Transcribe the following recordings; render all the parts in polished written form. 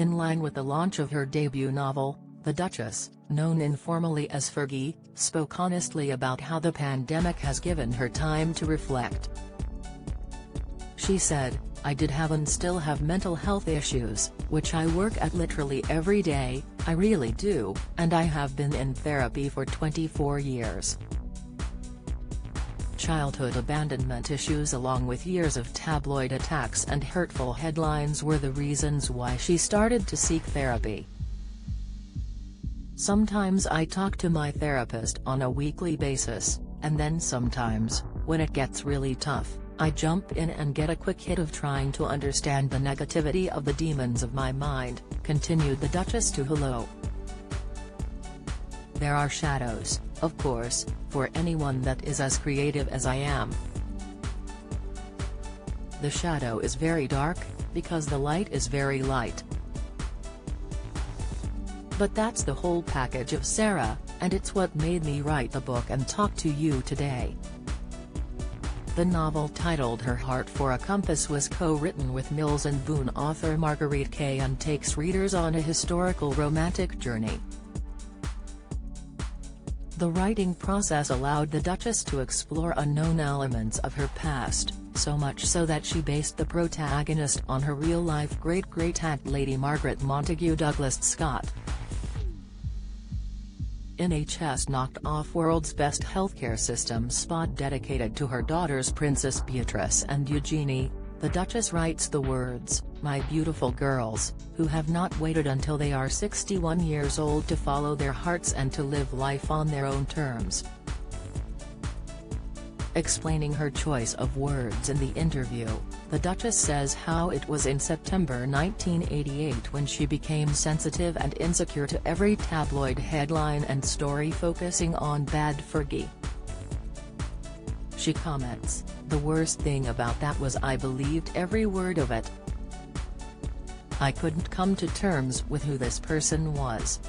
In line with the launch of her debut novel, the Duchess, known informally as Fergie, spoke honestly about how the pandemic has given her time to reflect. She said, "I did have and still have mental health issues, which I work at literally every day, I really do, and I have been in therapy for 24 years." Childhood abandonment issues along with years of tabloid attacks and hurtful headlines were the reasons why she started to seek therapy. "Sometimes I talk to my therapist on a weekly basis, and then sometimes, when it gets really tough, I jump in and get a quick hit of trying to understand the negativity of the demons of my mind," continued the Duchess to Hello. "There are shadows, of course, for anyone that is as creative as I am. The shadow is very dark, because the light is very light. But that's the whole package of Sarah, and it's what made me write the book and talk to you today." The novel, titled Her Heart for a Compass, was co-written with Mills and Boon author Marguerite Kay and takes readers on a historical romantic journey. The writing process allowed the Duchess to explore unknown elements of her past, so much so that she based the protagonist on her real-life great-great-aunt Lady Margaret Montagu Douglas Scott. NHS knocked off world's best healthcare system spot dedicated to her daughters Princess Beatrice and Eugenie. The Duchess writes the words, "My beautiful girls, who have not waited until they are 61 years old to follow their hearts and to live life on their own terms." Explaining her choice of words in the interview, the Duchess says how it was in September 1988 when she became sensitive and insecure to every tabloid headline and story focusing on bad Fergie. She comments, "The worst thing about that was I believed every word of it. I couldn't come to terms with who this person was."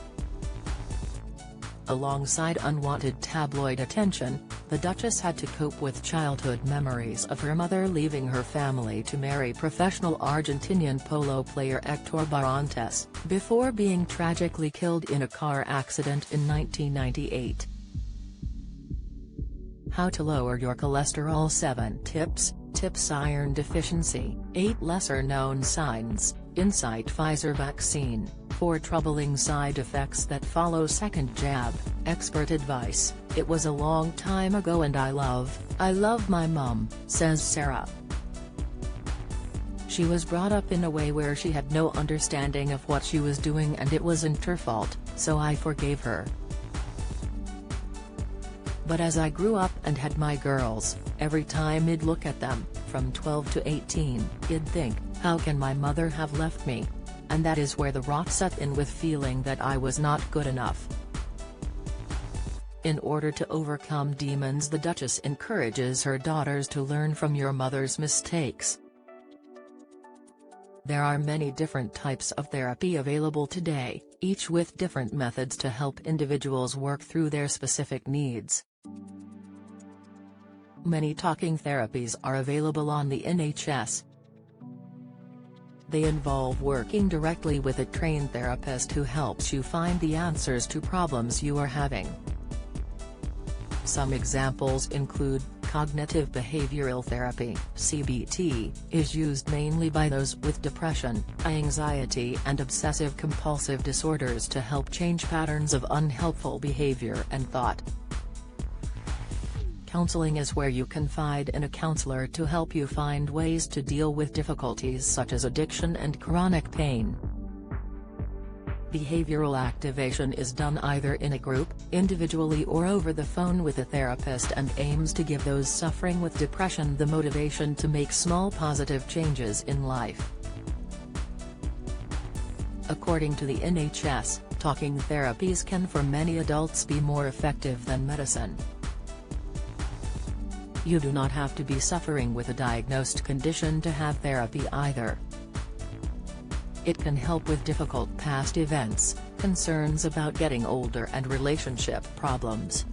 Alongside unwanted tabloid attention, the Duchess had to cope with childhood memories of her mother leaving her family to marry professional Argentinian polo player Hector Barrantes, before being tragically killed in a car accident in 1998. How to lower your cholesterol. 7 tips. Tips: Iron deficiency, 8 lesser-known signs, Insight Pfizer vaccine, 4 troubling side effects that follow second jab, expert advice. It was a long time ago and I love my mum, says Sarah. She was brought up in a way where she had no understanding of what she was doing and it wasn't her fault, so I forgave her. But as I grew up and had my girls, every time I'd look at them, from 12 to 18, I'd think, how can my mother have left me? And that is where the rot set in, with feeling that I was not good enough. In order to overcome demons, the Duchess encourages her daughters to learn from your mother's mistakes. There are many different types of therapy available today, each with different methods to help individuals work through their specific needs. Many talking therapies are available on the NHS. They involve working directly with a trained therapist who helps you find the answers to problems you are having. Some examples include, cognitive behavioral therapy (CBT) is used mainly by those with depression, anxiety and obsessive-compulsive disorders to help change patterns of unhelpful behavior and thought. Counseling is where you confide in a counselor to help you find ways to deal with difficulties such as addiction and chronic pain. Behavioral activation is done either in a group, individually or over the phone with a therapist, and aims to give those suffering with depression the motivation to make small positive changes in life. According to the NHS, talking therapies can for many adults be more effective than medicine. You do not have to be suffering with a diagnosed condition to have therapy either. It can help with difficult past events, concerns about getting older and relationship problems.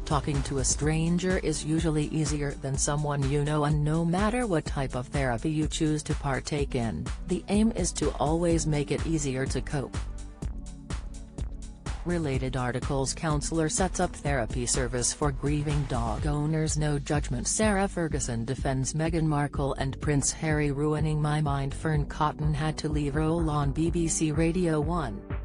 Talking to a stranger is usually easier than someone you know, and no matter what type of therapy you choose to partake in, the aim is to always make it easier to cope. Related articles: Counselor sets up therapy service for grieving dog owners. No judgment. Sarah Ferguson defends Meghan Markle and Prince Harry ruining my mind. Fern Cotton had to leave role on BBC Radio 1.